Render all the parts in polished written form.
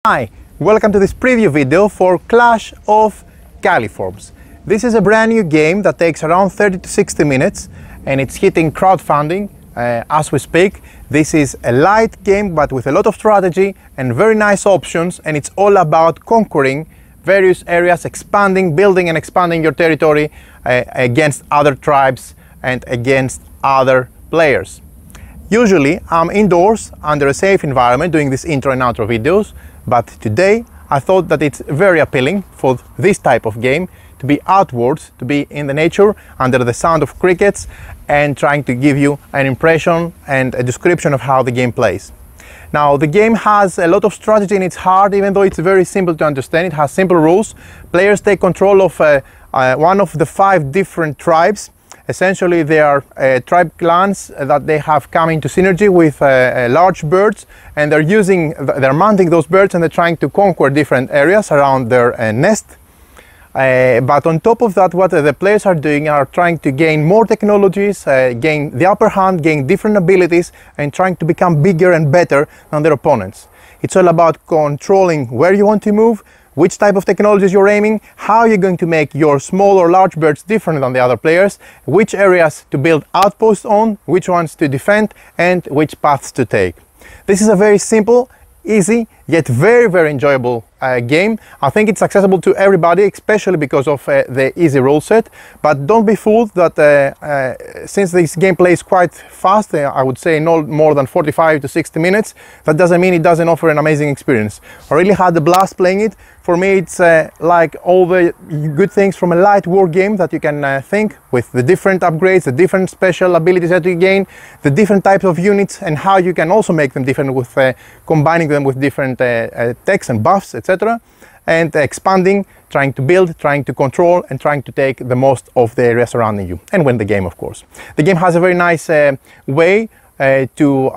Hi, welcome to this preview video for Clash of Galliformes. This is a brand new game that takes around 30 to 60 minutes and it's hitting crowdfunding as we speak. This is a light game but with a lot of strategy and very nice options, and it's all about conquering various areas, expanding, building and expanding your territory against other tribes and against other players. Usually I'm indoors under a safe environment doing these intro and outro videos, but today I thought that it's very appealing for this type of game to be outwards, to be in the nature under the sound of crickets and trying to give you an impression and a description of how the game plays. Now the game has a lot of strategy in its heart, even though it's very simple to understand. It has simple rules. Players take control of one of the 5 different tribes. Essentially they are tribe clans that they have come into synergy with large birds, and they're mounting those birds and they're trying to conquer different areas around their nest. But on top of that, what the players are doing are trying to gain more technologies, gain the upper hand, gain different abilities, and trying to become bigger and better than their opponents. It's all about controlling where you want to move, which type of technologies you're aiming, how you're going to make your small or large birds different than the other players, which areas to build outposts on, which ones to defend, and which paths to take. This is a very simple, easy, yet very enjoyable game. I think it's accessible to everybody, especially because of the easy rule set. But don't be fooled that since this gameplay is quite fast, I would say no more than 45 to 60 minutes, that doesn't mean it doesn't offer an amazing experience. I really had a blast playing it. For me, it's like all the good things from a light war game that you can think, with the different upgrades, the different special abilities that you gain, the different types of units, and how you can also make them different with combining them with different techs and buffs, etc. And expanding, trying to build, trying to control, and trying to take the most of the area surrounding you, and win the game, of course. The game has a very nice way to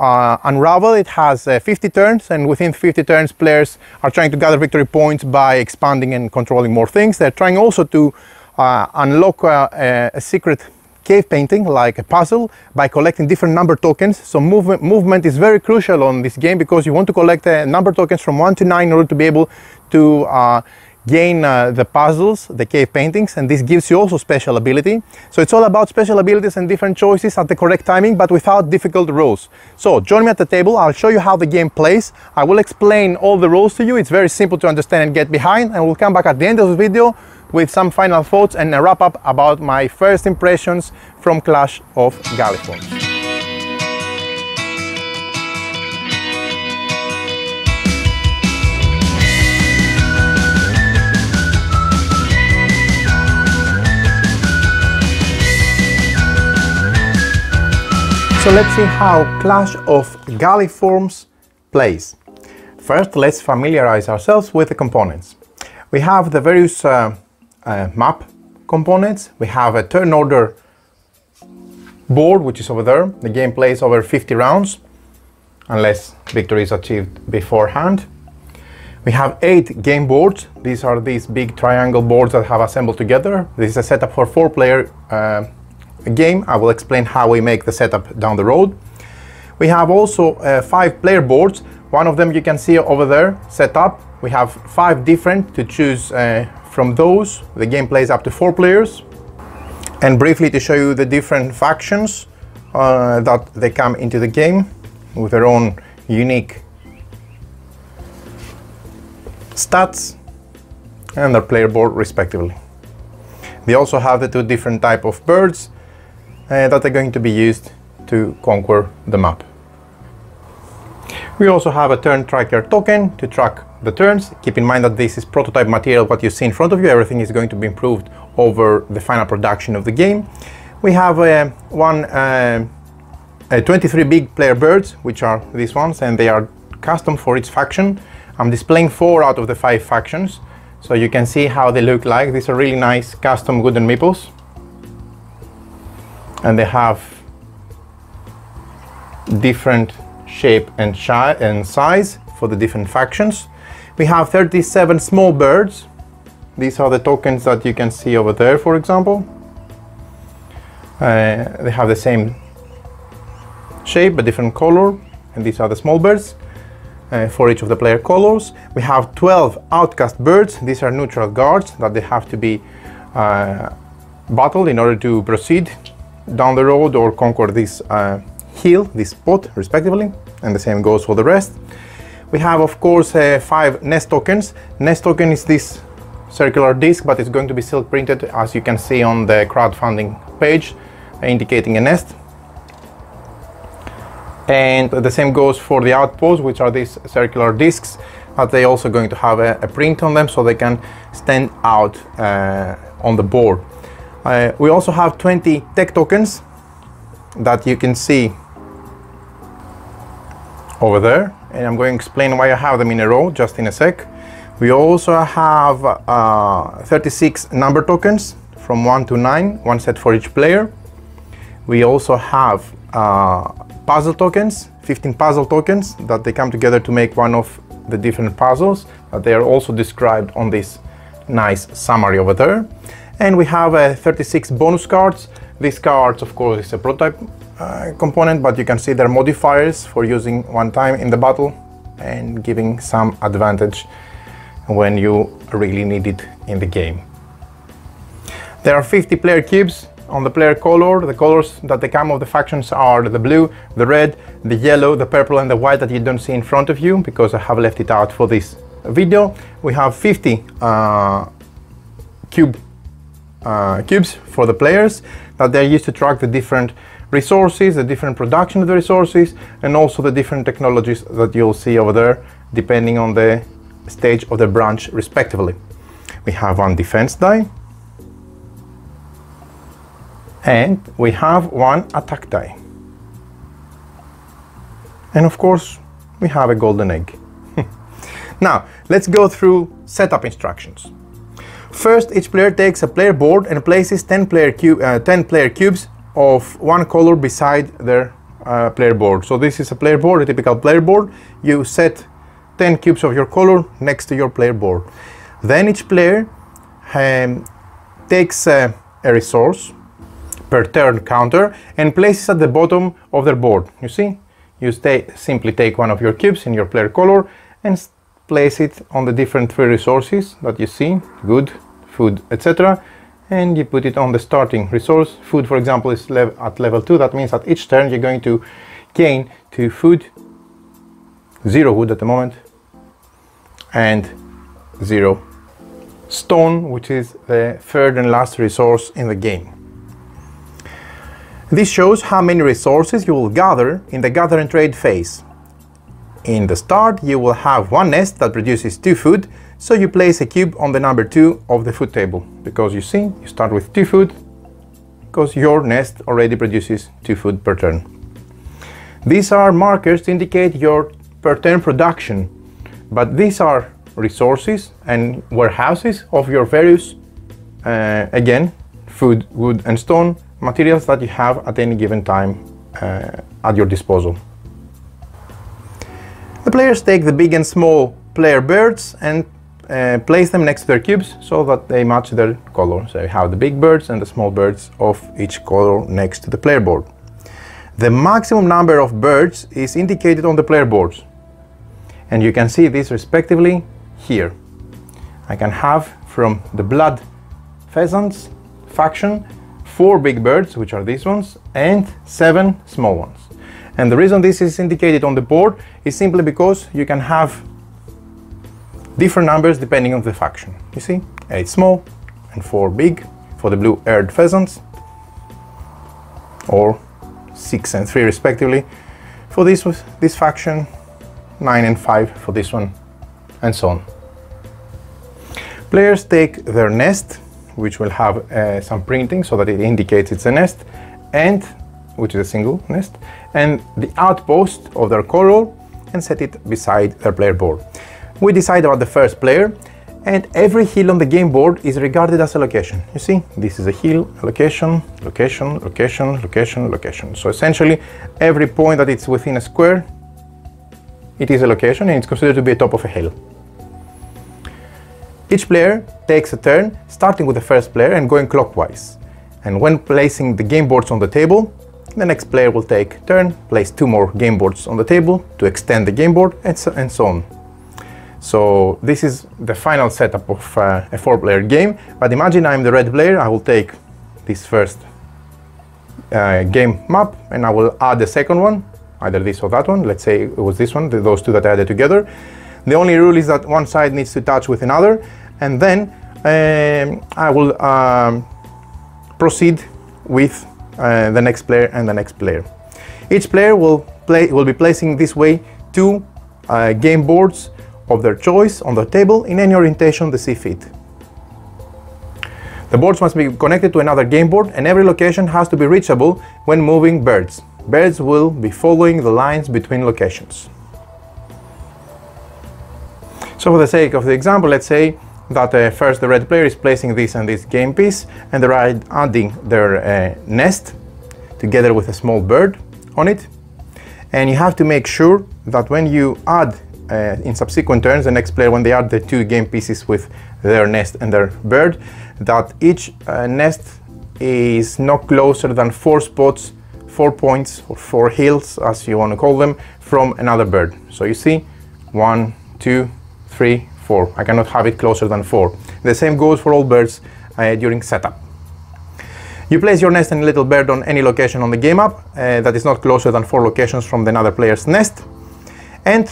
unravel. It has 50 turns, and within 50 turns players are trying to gather victory points by expanding and controlling more things. They're trying also to unlock a secret cave painting, like a puzzle, by collecting different number tokens. So movement is very crucial on this game, because you want to collect number tokens from 1 to 9 in order to be able to gain the puzzles, the cave paintings, and this gives you also special ability. So it's all about special abilities and different choices at the correct timing, but without difficult rules. So join me at the table. I'll show you how the game plays. I will explain all the rules to you. It's very simple to understand and get behind, and we'll come back at the end of the video with some final thoughts and a wrap up about my first impressions from Clash of Galliformes. So let's see how Clash of Galliformes plays. First, let's familiarize ourselves with the components. We have the various map components. We have a turn order board, which is over there. The game plays over 50 rounds, unless victory is achieved beforehand. We have 8 game boards. These are these big triangle boards that have assembled together. This is a setup for 4-player game. I will explain how we make the setup down the road. We have also 5-player boards. One of them you can see over there set up. We have 5 different to choose from those. The game plays up to 4 players. And briefly to show you the different factions that they come into the game with their own unique stats and their player board respectively. They also have the 2 different type of birds that are going to be used to conquer the map. We also have a turn tracker token to track the turns. Keep in mind that this is prototype material. What you see in front of you, everything is going to be improved over the final production of the game. We have 23 big player birds, which are these ones, and they are custom for each faction. I'm displaying 4 out of the 5 factions, so you can see how they look like. These are really nice custom wooden meeples, and they have different shape and size for the different factions. We have 37 small birds. These are the tokens that you can see over there, for example. They have the same shape but different color, and these are the small birds. for each of the player colors. We have 12 outcast birds. These are neutral guards that they have to be battled in order to proceed down the road or conquer this hill, this spot, respectively, and the same goes for the rest. We have, of course, 5 nest tokens. Nest token is this circular disc, but it's going to be silk printed, as you can see on the crowdfunding page, indicating a nest. And the same goes for the outposts, which are these circular discs, but they're also going to have a print on them so they can stand out on the board. We also have 20 tech tokens that you can see over there, and I'm going to explain why I have them in a row just in a sec. We also have 36 number tokens from 1 to 9, one set for each player. We also have puzzle tokens, 15 puzzle tokens that they come together to make one of the different puzzles. They are also described on this nice summary over there. And we have 36 bonus cards. These cards, of course, is a prototype component, but you can see they're modifiers for using one time in the battle and giving some advantage when you really need it in the game. There are 50 player cubes on the player color. The colors that they come of the factions are the blue, the red, the yellow, the purple and the white that you don't see in front of you because I have left it out for this video. We have 50 cubes for the players that they're used to track the different resources, the different production of the resources, and also the different technologies that you'll see over there depending on the stage of the branch respectively. We have one defense die, and we have one attack die, and of course we have a golden egg. Now let's go through setup instructions. First, each player takes a player board and places 10 player cubes of one color beside their player board. So this is a player board, a typical player board. You set 10 cubes of your color next to your player board. Then each player takes a resource per turn counter and places at the bottom of their board. You see, you simply take one of your cubes in your player color and place it on the different 3 resources that you see, good, food, etc. And you put it on the starting resource. Food, for example, is at level 2. That means at each turn you're going to gain 2 food, 0 wood at the moment, and 0 stone, which is the third and last resource in the game. This shows how many resources you will gather in the gather and trade phase. In the start, you will have one nest that produces 2 food, so you place a cube on the number 2 of the food table, because you see, you start with 2 food, because your nest already produces 2 food per turn. These are markers to indicate your per turn production, but these are resources and warehouses of your various, again, food, wood and stone materials that you have at any given time at your disposal. The players take the big and small player birds and place them next to their cubes so that they match their color. So you have the big birds and the small birds of each color next to the player board. The maximum number of birds is indicated on the player boards, and you can see this respectively here. I can have from the blood pheasants faction 4 big birds, which are these ones, and 7 small ones. And the reason this is indicated on the board is simply because you can have different numbers depending on the faction. You see, 8 small and 4 big for the blue-eared pheasants, or 6 and 3 respectively for this faction, 9 and 5 for this one, and so on. Players take their nest, which will have some printing so that it indicates it's a nest, and which is a single nest, and the outpost of their color, and set it beside their player board. We decide about the first player, and every hill on the game board is regarded as a location. You see, this is a hill, a location, location, location, location, location. So essentially, every point that it's within a square, it is a location, and it's considered to be a top of a hill. Each player takes a turn, starting with the first player and going clockwise. And when placing the game boards on the table, The next player will take turn, place 2 more game boards on the table to extend the game board, and so on. So this is the final setup of a 4-player game, but imagine I'm the red player. I will take this first game map and I will add the second one, either this or that one. Let's say it was this one, those two that I added together. The only rule is that one side needs to touch with another, and then I will proceed with the next player and the next player. Each player will be placing this way 2 game boards of their choice on the table in any orientation they see fit. The boards must be connected to another game board, and every location has to be reachable when moving birds. Birds will be following the lines between locations. So for the sake of the example, let's say that first the red player is placing this and this game piece, and they're adding their nest together with a small bird on it. And you have to make sure that when you add in subsequent turns, the next player, when they add the 2 game pieces with their nest and their bird, that each nest is not closer than 4 spots, 4 points, or 4 hills, as you want to call them, from another bird. So you see, 1, 2, 3, 4. I cannot have it closer than 4. The same goes for all birds during setup. You place your nest and little bird on any location on the game map that is not closer than 4 locations from another player's nest, and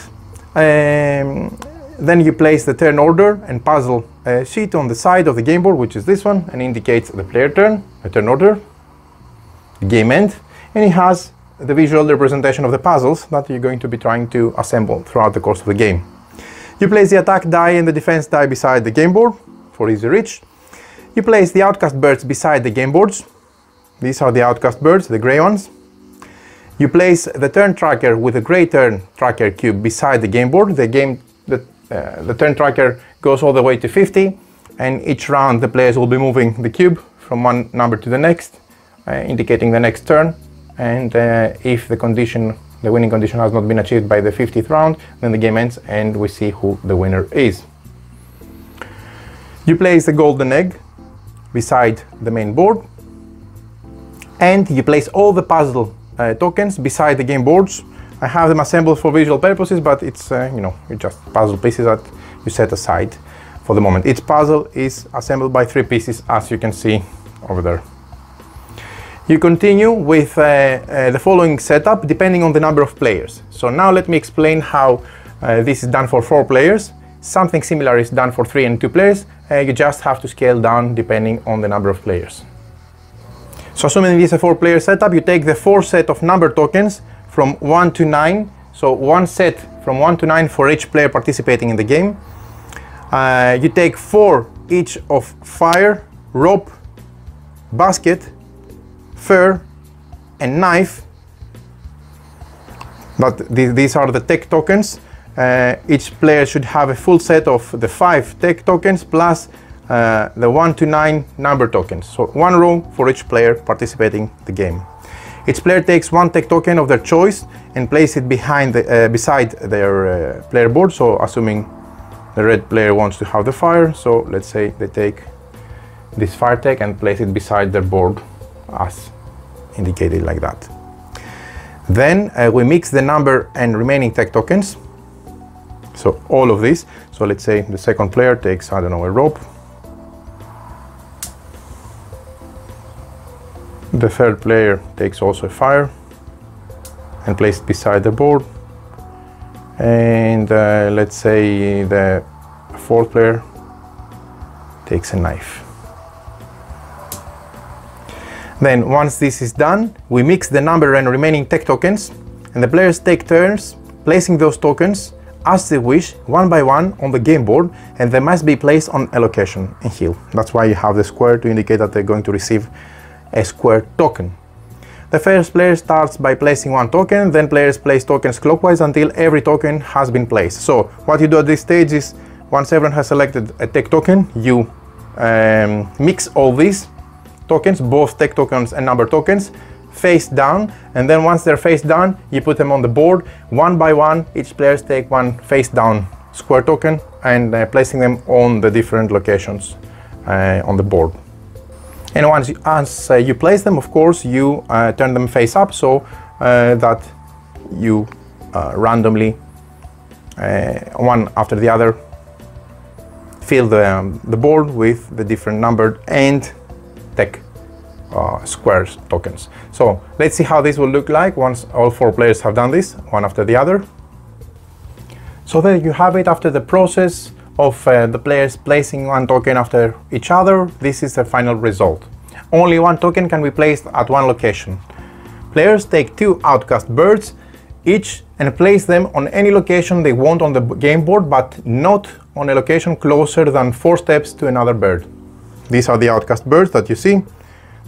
then you place the turn order and puzzle sheet on the side of the game board, which is this one, and indicates the player turn, the turn order, the game end, and it has the visual representation of the puzzles that you're going to be trying to assemble throughout the course of the game. You place the attack die and the defense die beside the game board for easy reach. You place the outcast birds beside the game boards. These are the outcast birds, the gray ones. You place the turn tracker with the gray turn tracker cube beside the game board. The turn tracker goes all the way to 50, and each round the players will be moving the cube from one number to the next, indicating the next turn. And if the winning condition has not been achieved by the 50th round, then the game ends and we see who the winner is. You place the golden egg beside the main board, and you place all the puzzle tokens beside the game boards. I have them assembled for visual purposes, but it's it's just puzzle pieces that you set aside for the moment. Each puzzle is assembled by 3 pieces, as you can see over there. You continue with the following setup depending on the number of players. So now let me explain how this is done for 4 players. Something similar is done for 3 and 2 players. You just have to scale down depending on the number of players. So assuming this is a 4-player setup, you take the 4 set of number tokens from 1 to 9. So 1 set from 1 to 9 for each player participating in the game. You take 4 each of fire, rope, basket, fur, and knife. But these are the tech tokens. Each player should have a full set of the 5 tech tokens plus the 1 to 9 number tokens. So 1 row for each player participating in the game. Each player takes 1 tech token of their choice and place it beside their player board. So assuming the red player wants to have the fire, so let's say they take this fire tech and place it beside their board as indicated like that. Then we mix the number and remaining tech tokens. So all of these. So let's say the second player takes, I don't know, a rope. The third player takes also a fire and places it beside the board. And let's say the fourth player takes a knife. Then once this is done, we mix the number and remaining tech tokens, and the players take turns placing those tokens as they wish, one by one on the game board, and they must be placed on a location in hill. That's why you have the square to indicate that they're going to receive a square token. The first player starts by placing 1 token, then players place tokens clockwise until every token has been placed. So what you do at this stage is, once everyone has selected a tech token, you mix all these tokens, both tech tokens and number tokens, face down, and then once they're face down, you put them on the board one by one. Each player take 1 face down square token and placing them on the different locations on the board. And once you place them, of course, you turn them face up so that you randomly, one after the other, fill the board with the different numbered and tech squares tokens. So let's see how this will look like once all 4 players have done this, one after the other. So there you have it. After the process of the players placing one token after each other, this is the final result. Only one token can be placed at one location. Players take 2 outcast birds each and place them on any location they want on the game board, but not on a location closer than 4 steps to another bird. These are the outcast birds that you see,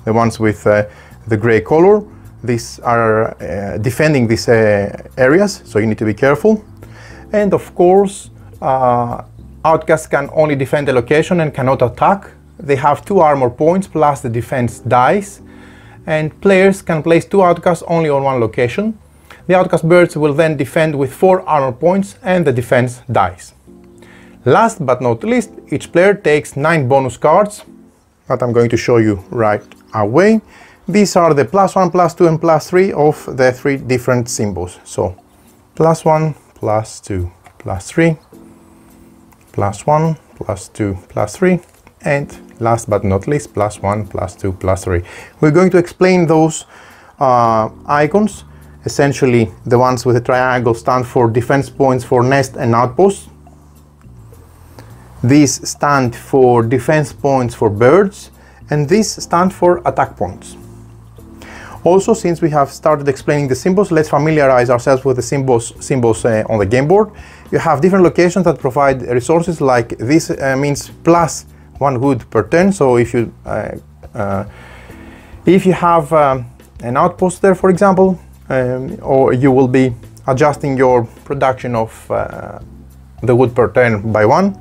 the ones with the gray color. These are defending these areas, so you need to be careful. And of course, outcasts can only defend the location and cannot attack. They have 2 armor points plus the defense dice, and players can place 2 outcasts only on one location. The outcast birds will then defend with 4 armor points and the defense dice. Last but not least, each player takes 9 bonus cards that I'm going to show you right away. These are the +1, +2 and +3 of the 3 different symbols. So +1, +2, +3, +1, +2, +3, and last but not least, +1, +2, +3. We're going to explain those icons. Essentially, the ones with the triangle stand for defense points for nest and outposts. These stand for defense points for birds, and these stand for attack points. Also, since we have started explaining the symbols, let's familiarize ourselves with the symbols on the game board. You have different locations that provide resources, like this means +1 wood per turn. So if you have an outpost there, for example, or you will be adjusting your production of the wood per turn by 1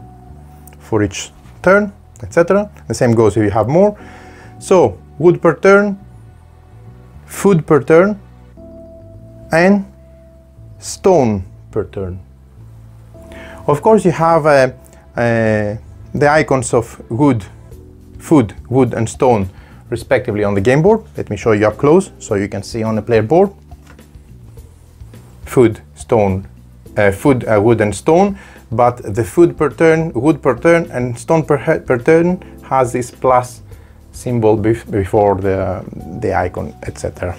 for each turn, etc. The same goes if you have more. So wood per turn, food per turn, and stone per turn. Of course, you have the icons of wood, food, wood and stone respectively on the game board. Let me show you up close so you can see on the player board. Food, stone, wood and stone, but the food per turn, wood per turn and stone per turn has this plus symbol before the icon, etc.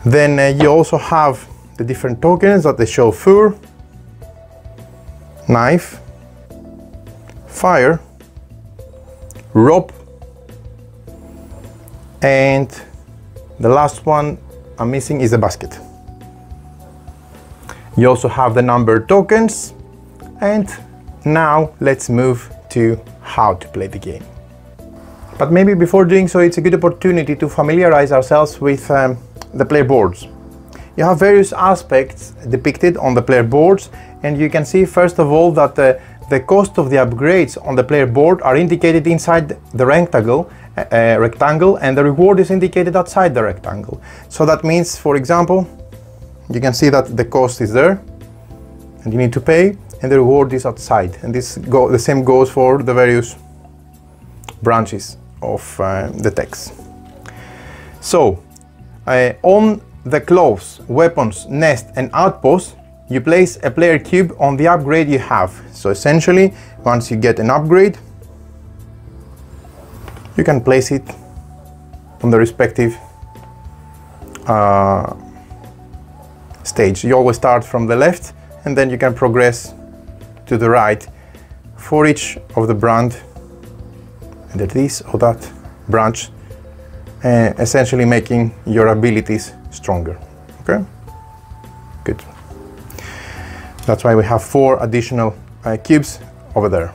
Then you also have the different tokens that they show: fur, knife, fire, rope, and the last one I'm missing is a basket. You also have the numbered tokens, and now let's move to how to play the game. But maybe before doing so, it's a good opportunity to familiarize ourselves with the player boards. You have various aspects depicted on the player boards, and you can see first of all that the cost of the upgrades on the player board are indicated inside the rectangle, and the reward is indicated outside the rectangle. So that means, for example, you can see that the cost is there and you need to pay, and the reward is outside, and the same goes for the various branches of the text. So on the clothes, weapons, nest and outpost, you place a player cube on the upgrade you have. So essentially, once you get an upgrade, you can place it on the respective stage. You always start from the left, and then you can progress to the right for each of the brand under this or that branch, essentially making your abilities stronger. Okay, good. That's why we have 4 additional cubes over there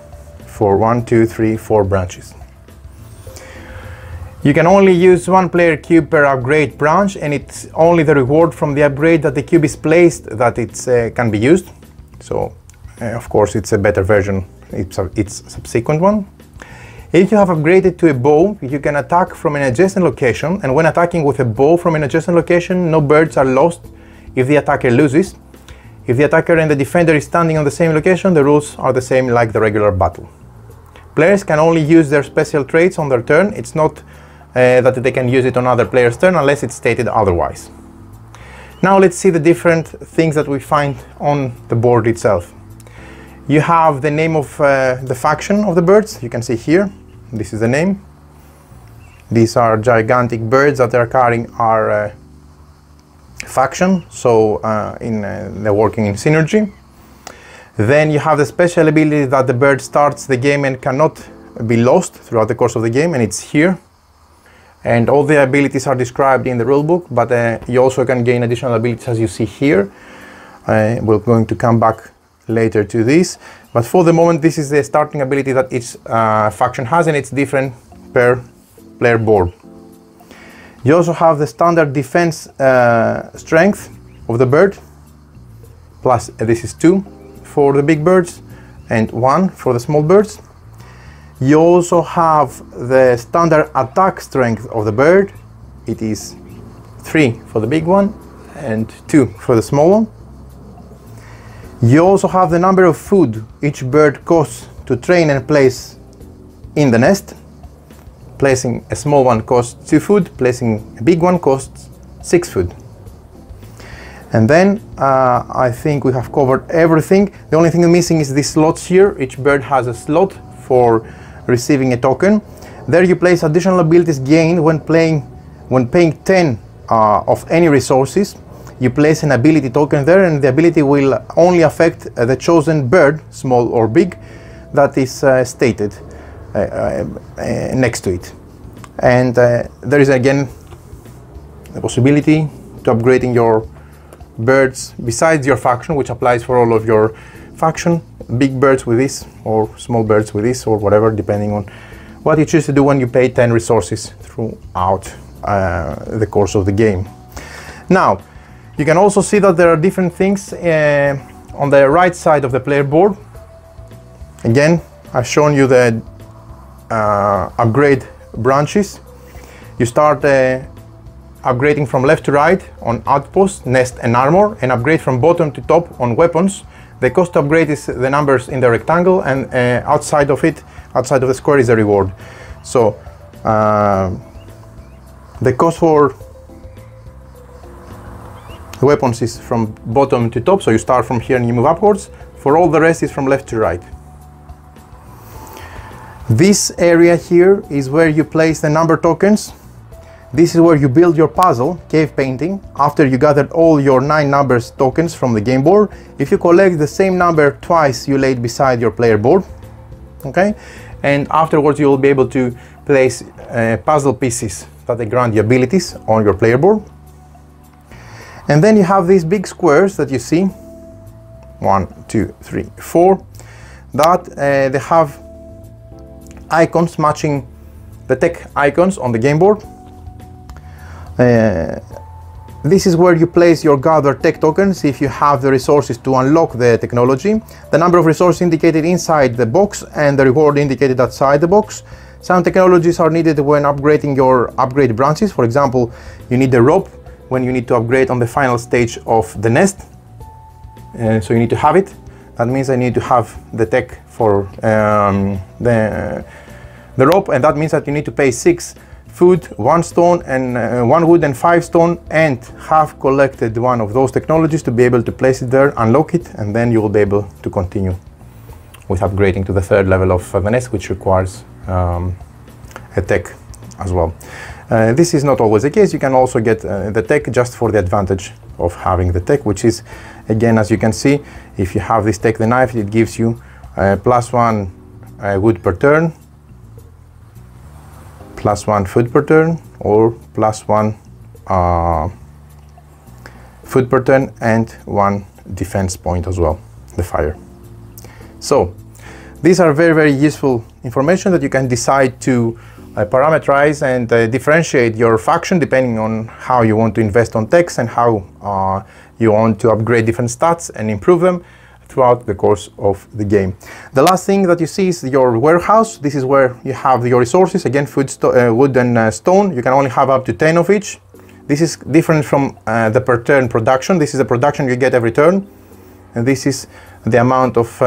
for 1, 2, 3, 4 branches. You can only use 1 player cube per upgrade branch, and it's only the reward from the upgrade that the cube is placed that it can be used. So of course it's a better version, it's a subsequent one. If you have upgraded to a bow, you can attack from an adjacent location, and when attacking with a bow from an adjacent location, no birds are lost if the attacker loses. If the attacker and the defender is standing on the same location, the rules are the same like the regular battle. Players can only use their special traits on their turn. It's not that they can use it on other players' turn unless it's stated otherwise. Now let's see the different things that we find on the board itself. You have the name of the faction of the birds. You can see here, this is the name. These are gigantic birds that are carrying our faction, so they're working in synergy. Then you have the special ability that the bird starts the game and cannot be lost throughout the course of the game, and it's here. And all the abilities are described in the rulebook, but you also can gain additional abilities as you see here. We're going to come back later to this, but for the moment this is the starting ability that each faction has, and it's different per player board. You also have the standard defense strength of the bird, plus this is 2 for the big birds and 1 for the small birds. You also have the standard attack strength of the bird. It is 3 for the big one and 2 for the small one. You also have the number of food each bird costs to train and place in the nest. Placing a small one costs 2 food, placing a big one costs 6 food. And then I think we have covered everything. The only thing missing is these slots here. Each bird has a slot for receiving a token. There you place additional abilities gained when paying 10 of any resources. You place an ability token there, and the ability will only affect the chosen bird, small or big, that is stated next to it. And there is again the possibility to upgrading your birds besides your faction, which applies for all of your faction, big birds with this or small birds with this or whatever, depending on what you choose to do when you pay 10 resources throughout the course of the game. Now you can also see that there are different things on the right side of the player board. Again, I've shown you the upgrade branches. You start upgrading from left to right on outpost, nest and armor, and upgrade from bottom to top on weapons. The cost to upgrade is the numbers in the rectangle, and outside of it, outside of the square, is the reward. So the cost for the weapons is from bottom to top, so you start from here and you move upwards. For all the rest is from left to right. This area here is where you place the number tokens. This is where you build your puzzle, cave painting, after you gathered all your 9 numbers tokens from the game board. If you collect the same number twice, you lay it beside your player board, okay? And afterwards you will be able to place puzzle pieces that they grant you abilities on your player board. And then you have these big squares that you see, 1, 2, 3, 4, that they have icons matching the tech icons on the game board. This is where you place your gathered tech tokens if you have the resources to unlock the technology. The number of resources indicated inside the box and the reward indicated outside the box. Some technologies are needed when upgrading your upgrade branches. For example, you need the rope when you need to upgrade on the final stage of the nest. So you need to have it. That means I need to have the tech for the rope, and that means that you need to pay 6 food, 1 stone, and 1 wood and 5 stone, and have collected one of those technologies to be able to place it there, unlock it, and then you will be able to continue with upgrading to the 3rd level of the nest, which requires a tech as well. This is not always the case. You can also get the tech just for the advantage of having the tech, which is, again, as you can see, if you have this tech, the knife, it gives you +1 wood per turn, +1 food per turn, or +1 food per turn, and 1 defense point as well, the fire. So these are very, very useful information that you can decide to parameterize and differentiate your faction depending on how you want to invest on techs and how you want to upgrade different stats and improve them throughout the course of the game. The last thing that you see is your warehouse. This is where you have your resources, again, food, wood and stone. You can only have up to 10 of each. This is different from the per turn production. This is the production you get every turn, and this is the amount of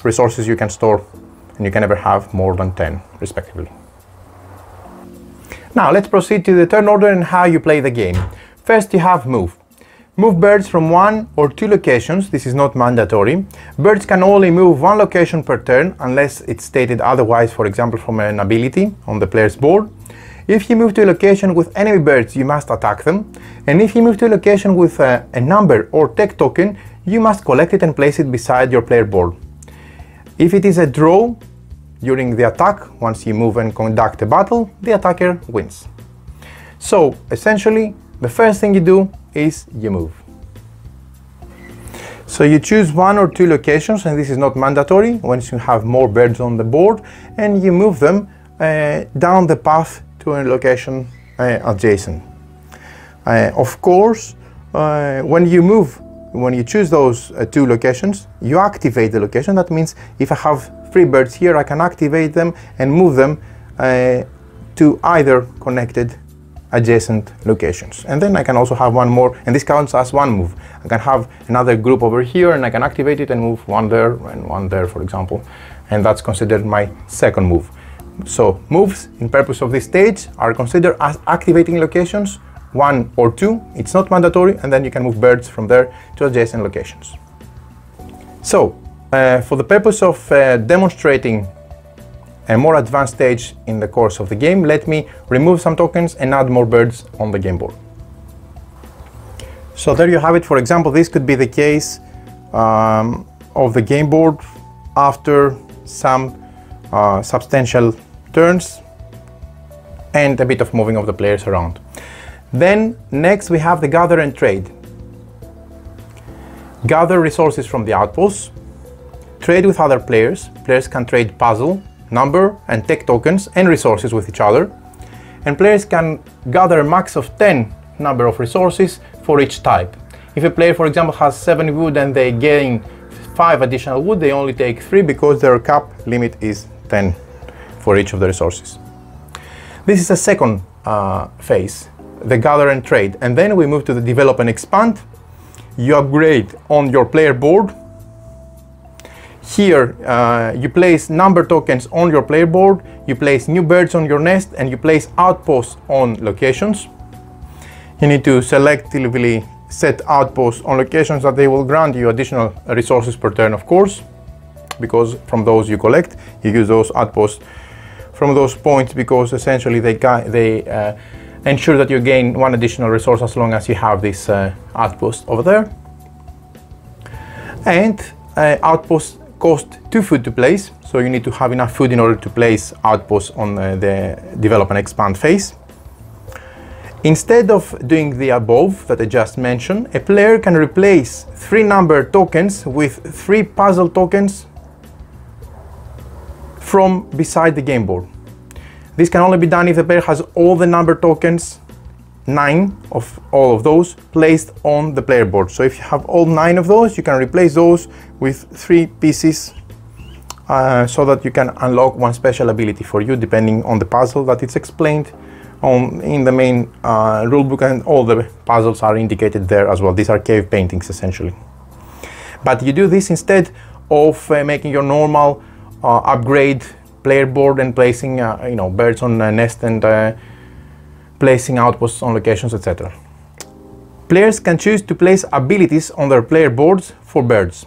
resources you can store and you can never have more than 10 respectively. Now let's proceed to the turn order and how you play the game. First you have move. Move birds from 1 or 2 locations. This is not mandatory. Birds can only move 1 location per turn unless it's stated otherwise, for example from an ability on the player's board. If you move to a location with enemy birds, you must attack them. And if you move to a location with a number or tech token, you must collect it and place it beside your player board. If it is a draw during the attack, once you move and conduct a battle, the attacker wins. So essentially, the first thing you do is you move. So you choose 1 or 2 locations, and this is not mandatory once you have more birds on the board, and you move them down the path to a location adjacent. Of course, when you choose those 2 locations, you activate the location. That means if I have 3 birds here, I can activate them and move them to either connected adjacent locations. And then I can also have 1 more, and this counts as 1 move. I can have another group over here and I can activate it and move 1 there and 1 there, for example. And that's considered my second move. So moves in purpose of this stage are considered as activating locations, 1 or 2. It's not mandatory, and then you can move birds from there to adjacent locations. So for the purpose of demonstrating a more advanced stage in the course of the game, let me remove some tokens and add more birds on the game board. So there you have it. For example, this could be the case of the game board after some substantial turns and a bit of moving of the players around. Then next we have the gather and trade. Gather resources from the outposts, trade with other players. Players can trade puzzle, number and tech tokens and resources with each other, and players can gather a max of 10 number of resources for each type. If a player, for example, has 7 wood and they gain 5 additional wood, they only take 3 because their cap limit is 10 for each of the resources. This is the second phase, the gather and trade, and then we move to the develop and expand. You upgrade on your player board. Here you place number tokens on your player board, you place new birds on your nest, and you place outposts on locations. You need to selectively set outposts on locations that they will grant you additional resources per turn, of course, because from those you collect, you use those outposts from those points, because essentially they ensure that you gain 1 additional resource as long as you have this outpost over there. And outposts cost 2 food to place, so you need to have enough food in order to place outposts on the develop and expand phase. Instead of doing the above that I just mentioned, a player can replace 3 number tokens with 3 puzzle tokens from beside the game board. This can only be done if the player has all the number tokens, 9 of all of those, placed on the player board. So if you have all 9 of those, you can replace those with 3 pieces so that you can unlock 1 special ability for you, depending on the puzzle that it's explained in the main rulebook, and all the puzzles are indicated there as well. These are cave paintings essentially. But you do this instead of making your normal upgrade player board and placing birds on a nest and placing outposts on locations, etc. Players can choose to place abilities on their player boards for birds.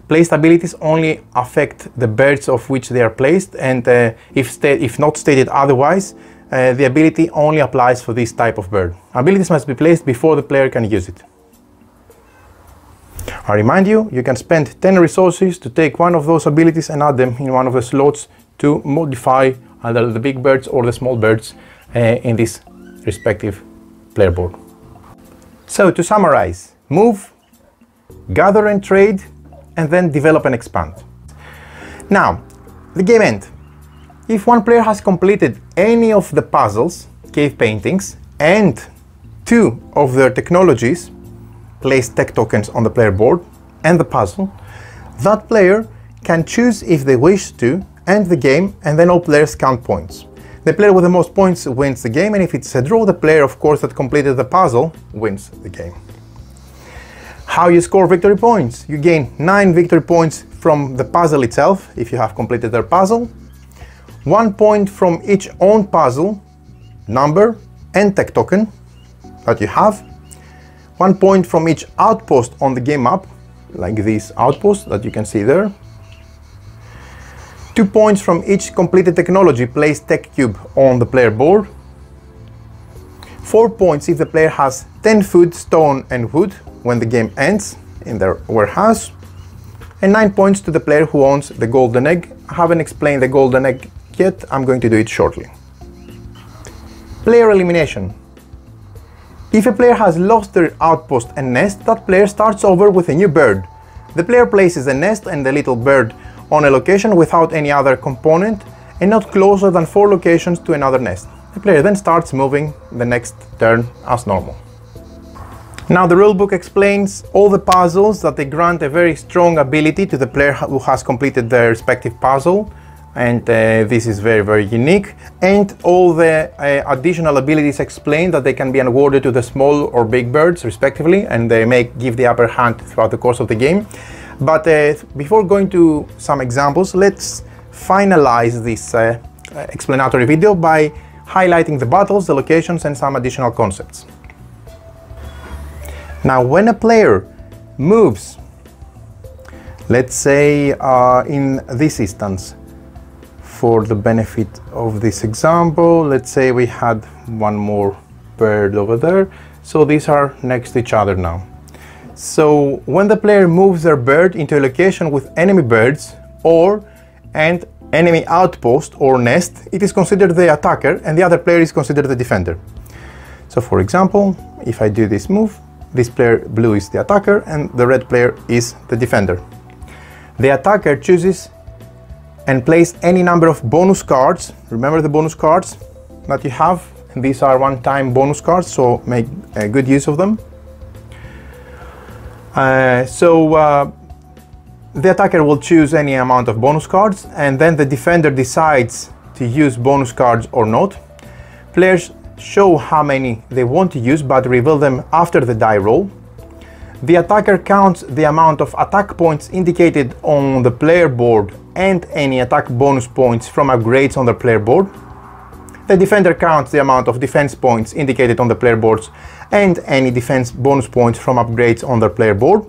Placed abilities only affect the birds of which they are placed, and if not stated otherwise, the ability only applies for this type of bird. Abilities must be placed before the player can use it. I remind you, you can spend 10 resources to take 1 of those abilities and add them in 1 of the slots to modify either the big birds or the small birds in this respective player board. So to summarize, move, gather and trade, and then develop and expand. Now, the game end. If one player has completed any of the puzzles, cave paintings, and 2 of their technologies, place tech tokens on the player board, and the puzzle, that player can choose if they wish to end the game, and then all players count points. The player with the most points wins the game, and if it's a draw, the player, of course, that completed the puzzle wins the game. How you score victory points? You gain 9 victory points from the puzzle itself, if you have completed their puzzle, 1 point from each own puzzle, number and tech token that you have, 1 point from each outpost on the game map, like this outpost that you can see there, 2 points from each completed technology placed tech cube on the player board, 4 points if the player has 10 food, stone and wood when the game ends in their warehouse, and 9 points to the player who owns the golden egg. I haven't explained the golden egg yet, I'm going to do it shortly. Player elimination. If a player has lost their outpost and nest, that player starts over with a new bird. The player places the nest and the little bird on a location without any other component and not closer than 4 locations to another nest. The player then starts moving the next turn as normal. Now the rulebook explains all the puzzles that they grant a very strong ability to the player who has completed their respective puzzle, and this is very unique, and all the additional abilities explained that they can be awarded to the small or big birds respectively, and they may give the upper hand throughout the course of the game. But before going to some examples, let's finalize this explanatory video by highlighting the battles, the locations and some additional concepts. Now when a player moves, let's say in this instance, for the benefit of this example, let's say we had one more bird over there, so these are next to each other now. So when the player moves their bird into a location with enemy birds and enemy outpost or nest, it is considered the attacker and the other player is considered the defender. So for example, if I do this move, this player blue is the attacker and the red player is the defender. The attacker chooses and plays any number of bonus cards. Remember the bonus cards that you have? And these are one-time bonus cards, so make good use of them. The attacker will choose any amount of bonus cards, and then the defender decides to use bonus cards or not. Players show how many they want to use but reveal them after the die roll. The attacker counts the amount of attack points indicated on the player board and any attack bonus points from upgrades on the player board. The defender counts the amount of defense points indicated on the player boards and any defense bonus points from upgrades on their player board.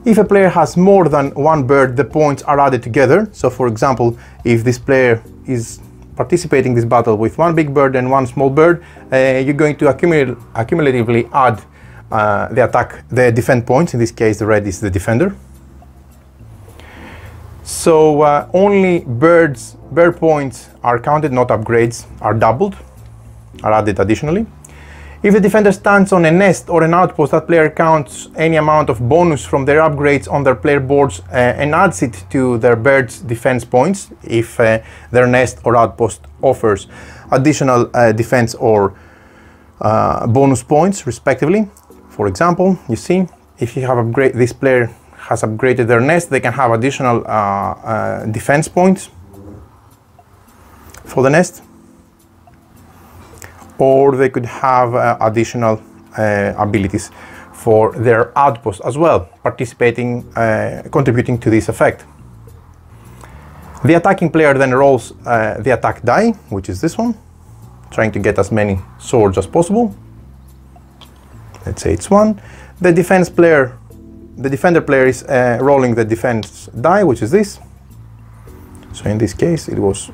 If a player has more than one bird, the points are added together. So for example, if this player is participating in this battle with one big bird and one small bird, you're going to accumulatively add the defense points. In this case, the red is the defender. So only bird points are counted, not upgrades are doubled, are added additionally. If the defender stands on a nest or an outpost, that player counts any amount of bonus from their upgrades on their player boards and adds it to their bird's defense points if their nest or outpost offers additional defense or bonus points respectively. For example, you see, if you have this player has upgraded their nest, they can have additional defense points for the nest, or they could have additional abilities for their outpost as well, contributing to this effect. The attacking player then rolls the attack die, which is this one, trying to get as many swords as possible. Let's say it's 1. The defender player is rolling the defense die, which is this. So in this case, it was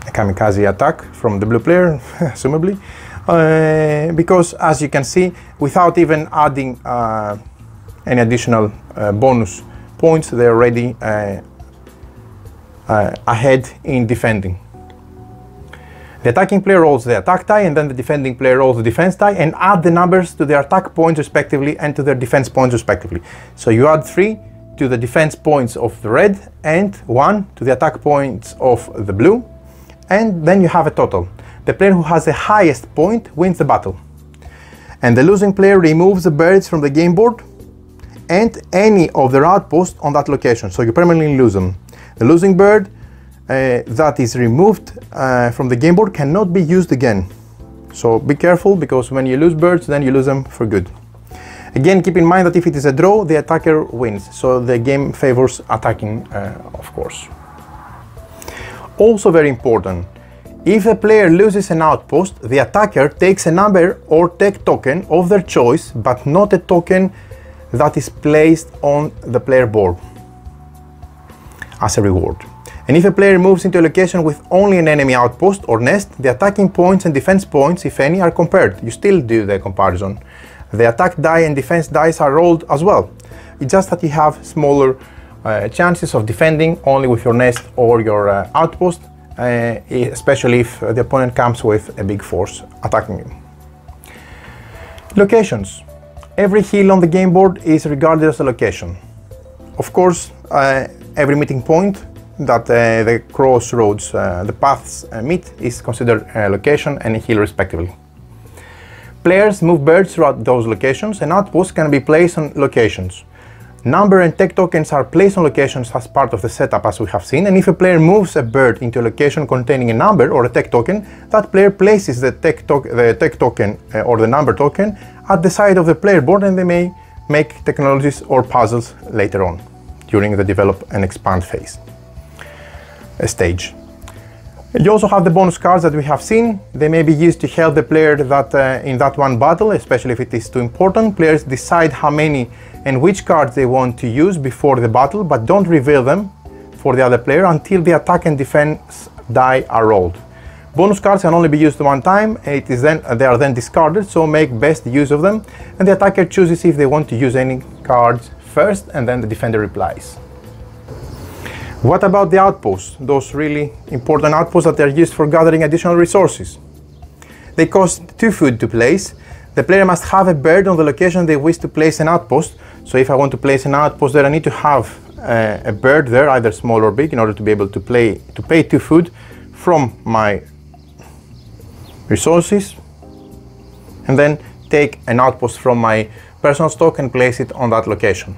a kamikaze attack from the blue player, assumably, because as you can see, without even adding any additional bonus points, they're already ahead in defending. The attacking player rolls the attack die, and then the defending player rolls the defense die and add the numbers to their attack points respectively and to their defense points respectively. So you add 3 to the defense points of the red and 1 to the attack points of the blue, and then you have a total. The player who has the highest point wins the battle. And the losing player removes the birds from the game board and any of their outposts on that location, so you permanently lose them. The losing bird that is removed from the game board cannot be used again. So be careful, because when you lose birds, then you lose them for good. Again, keep in mind that if it is a draw, the attacker wins, so the game favors attacking, of course. Also very important, if the player loses an outpost, the attacker takes a number or tech token of their choice, but not a token that is placed on the player board as a reward. And if a player moves into a location with only an enemy outpost or nest, the attacking points and defense points, if any, are compared. You still do the comparison. The attack die and defense dice are rolled as well. It's just that you have smaller chances of defending only with your nest or your outpost, especially if the opponent comes with a big force attacking you. Locations. Every hill on the game board is regarded as a location. Of course, every meeting point that the crossroads, the paths meet, is considered a location and a hill respectively. Players move birds throughout those locations, and outposts can be placed on locations. Number and tech tokens are placed on locations as part of the setup, as we have seen, and if a player moves a bird into a location containing a number or a tech token, that player places the tech token or the number token at the side of the player board, and they may make technologies or puzzles later on during the develop and expand phase stage. You also have the bonus cards that we have seen. They may be used to help the player that in that one battle, especially if it is too important. Players decide how many and which cards they want to use before the battle, but don't reveal them for the other player until the attack and defense die are rolled. Bonus cards can only be used one time. They are then discarded, so make best use of them, and the attacker chooses if they want to use any cards first, and then the defender replies. What about the outposts? Those really important outposts that are used for gathering additional resources. They cost 2 food to place. The player must have a bird on the location they wish to place an outpost. So if I want to place an outpost there, I need to have a bird there, either small or big, in order to be able to pay 2 food from my resources, and then take an outpost from my personal stock and place it on that location.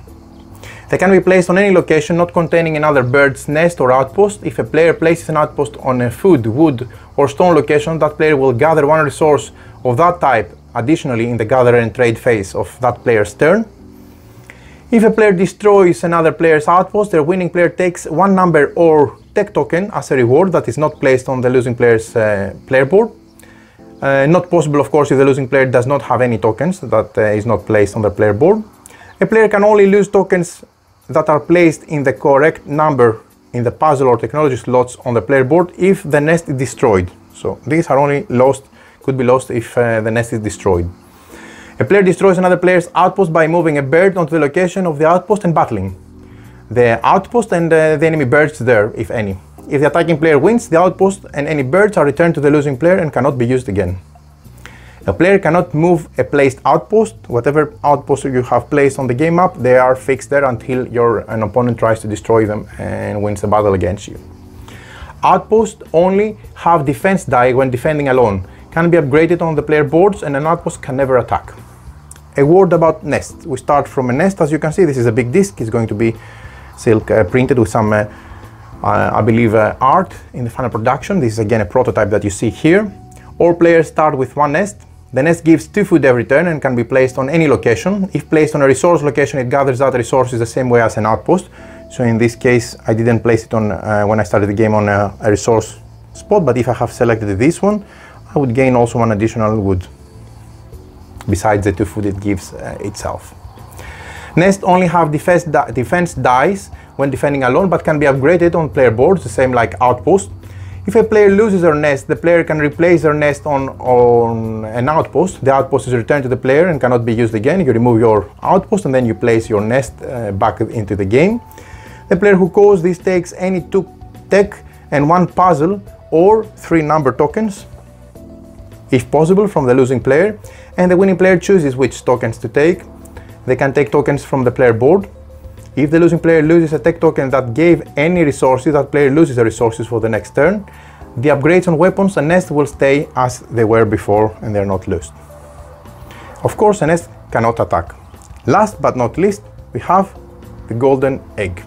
They can be placed on any location not containing another bird's nest or outpost. If a player places an outpost on a food, wood or stone location, that player will gather one resource of that type additionally in the gather and trade phase of that player's turn. If a player destroys another player's outpost, their winning player takes one number or tech token as a reward that is not placed on the losing player's player board. Not possible, of course, if the losing player does not have any tokens that is not placed on the player board. A player can only lose tokens that are placed in the correct number in the puzzle or technology slots on the player board if the nest is destroyed. So these are only lost, could be lost if the nest is destroyed. A player destroys another player's outpost by moving a bird onto the location of the outpost and battling the outpost and the enemy birds there, if any. If the attacking player wins, the outpost and any birds are returned to the losing player and cannot be used again. A player cannot move a placed outpost. Whatever outpost you have placed on the game map, they are fixed there until an opponent tries to destroy them and wins the battle against you. Outposts only have defense die when defending alone, can be upgraded on the player boards, and an outpost can never attack. A word about nest. We start from a nest. As you can see, this is a big disc. It's going to be silk printed with some, I believe, art in the final production. This is again a prototype that you see here. All players start with one nest. The nest gives 2 food every turn and can be placed on any location. If placed on a resource location, it gathers that resources the same way as an outpost. So in this case, I didn't place it on when I started the game on a resource spot, but if I have selected this one, I would gain also one additional wood, besides the 2 food it gives itself. Nests only have defense dice when defending alone, but can be upgraded on player boards, the same like outpost. If a player loses their nest, the player can replace their nest on an outpost. The outpost is returned to the player and cannot be used again. You remove your outpost and then you place your nest back into the game. The player who calls this takes any 2 tech and 1 puzzle or 3 number tokens, if possible, from the losing player, and the winning player chooses which tokens to take. They can take tokens from the player board. If the losing player loses a tech token that gave any resources, that player loses the resources for the next turn. The upgrades on weapons and nest will stay as they were before and they are not lost. Of course, a nest cannot attack. Last but not least, we have the golden egg.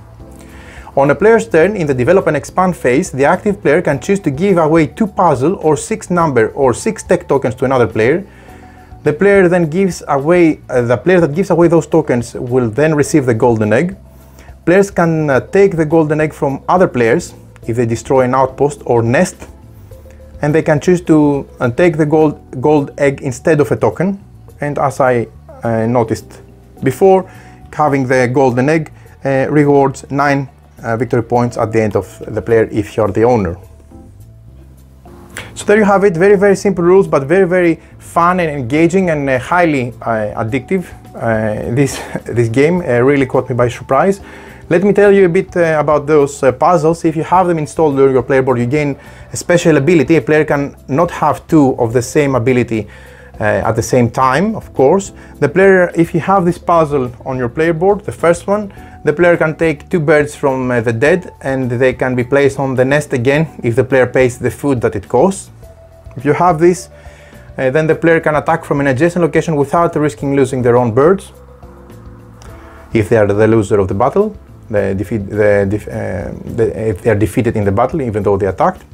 On a player's turn in the develop and expand phase, the active player can choose to give away 2 puzzle or 6 number or 6 tech tokens to another player. The player then gives away, the player that gives away those tokens will then receive the golden egg. Players can take the golden egg from other players if they destroy an outpost or nest, and they can choose to take the gold egg instead of a token. And as I noticed before, having the golden egg rewards 9 victory points at the end of the player if you're the owner. So there you have it, very, very simple rules, but very, very fun and engaging and highly addictive. This game really caught me by surprise. Let me tell you a bit about those puzzles. If you have them installed on your player board, you gain a special ability. A player can not have 2 of the same ability at the same time, of course. The player, if you have this puzzle on your player board, the first one, the player can take 2 birds from the dead, and they can be placed on the nest again if the player pays the food that it costs. If you have this, then the player can attack from an adjacent location without risking losing their own birds. If they are the loser of the battle, if they are defeated in the battle, even though they attacked.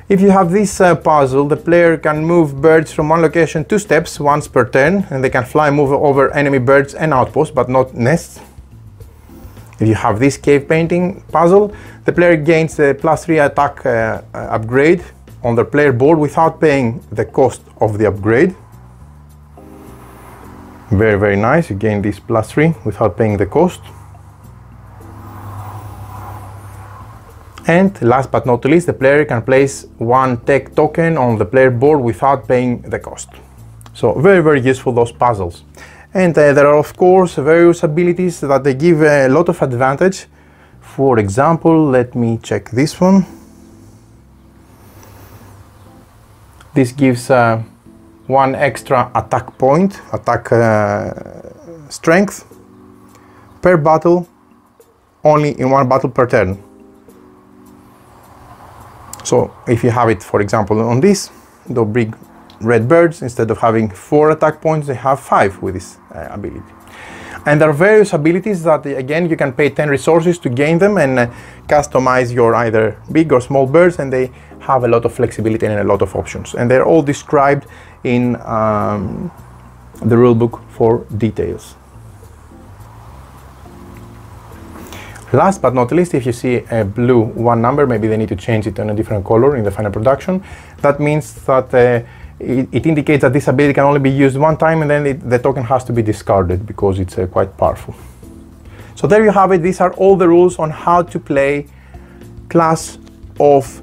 If you have this puzzle, the player can move birds from one location 2 steps once per turn, and they can fly and move over enemy birds and outposts, but not nests. If you have this cave painting puzzle, the player gains a +3 attack upgrade on their player board without paying the cost of the upgrade. Very, very nice. You gain this +3 without paying the cost. And last but not least, the player can place 1 tech token on the player board without paying the cost. So very, very useful, those puzzles. And there are of course various abilities that they give a lot of advantage. For example, let me check this one. This gives 1 extra attack point, attack strength per battle, only in 1 battle per turn. So if you have it, for example, on this, the big red birds, instead of having 4 attack points, they have 5 with this ability. And there are various abilities that, again, you can pay 10 resources to gain them and customize your either big or small birds, and they have a lot of flexibility and a lot of options. And they're all described in the rulebook for details. Last but not least, if you see a blue 1 number, maybe they need to change it in a different color in the final production. That means that it indicates that this ability can only be used 1 time, and then the token has to be discarded because it's quite powerful. So there you have it. These are all the rules on how to play Clash of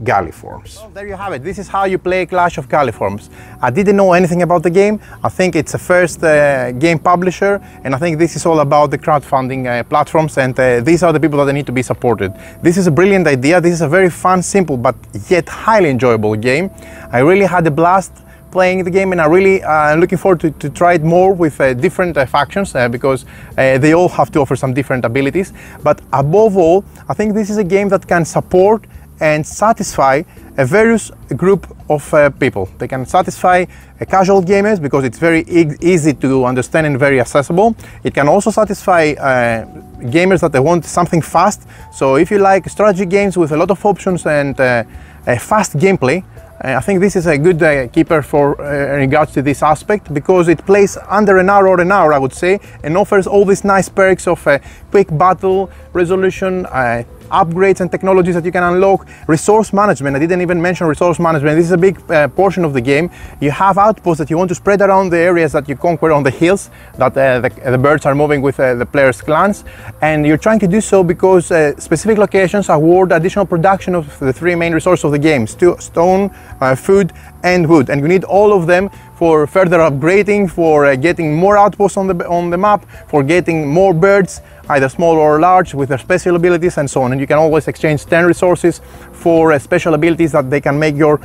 Galliformes. Well, there you have it. This is how you play Clash of Galliformes. I didn't know anything about the game. I think it's a first game publisher, and I think this is all about the crowdfunding platforms, and these are the people that need to be supported. This is a brilliant idea. This is a very fun, simple, but yet highly enjoyable game. I really had a blast playing the game, and I really am looking forward to try it more with different factions because they all have to offer some different abilities. But above all, I think this is a game that can support and satisfy a various group of people. They can satisfy casual gamers because it's very easy to understand and very accessible. It can also satisfy gamers that they want something fast. So if you like strategy games with a lot of options and a fast gameplay, I think this is a good keeper for in regards to this aspect, because it plays under an hour or an hour, I would say, and offers all these nice perks of quick battle resolution, upgrades and technologies that you can unlock, resource management. I didn't even mention resource management. This is a big portion of the game. You have outposts that you want to spread around the areas that you conquer on the hills that the birds are moving with the players' clans, and you're trying to do so because specific locations award additional production of the 3 main resources of the game: stone, food and wood, and you need all of them for further upgrading, for getting more outposts on the map, for getting more birds, either small or large, with their special abilities and so on. And you can always exchange 10 resources for special abilities that they can make your,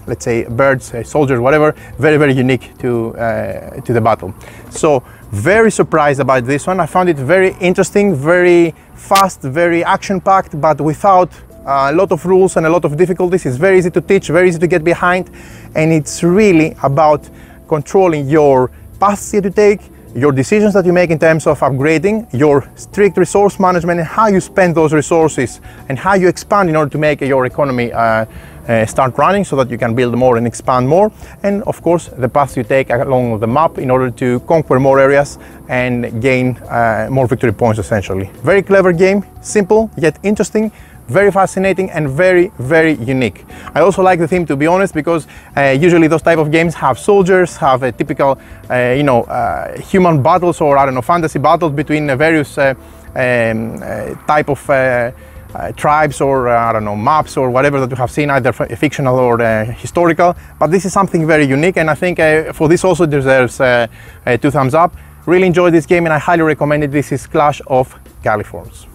let's say, birds, soldiers, whatever, very, very unique to the battle. So very surprised about this one. I found it very interesting, very fast, very action-packed, but without a lot of rules and a lot of difficulties. It's very easy to teach, very easy to get behind, and it's really about controlling your paths that you take, your decisions that you make in terms of upgrading, your strict resource management, and how you spend those resources and how you expand in order to make your economy start running so that you can build more and expand more, and of course the paths you take along the map in order to conquer more areas and gain more victory points essentially. Very clever game, simple yet interesting, very fascinating and very, very unique. I also like the theme, to be honest, because usually those type of games have soldiers, have a typical human battles, or I don't know, fantasy battles between various type of tribes, or I don't know, maps or whatever that you have seen, either fictional or historical. But this is something very unique, and I think for this also deserves 2 thumbs up. Really enjoyed this game and I highly recommend it. This is Clash of Galliformes.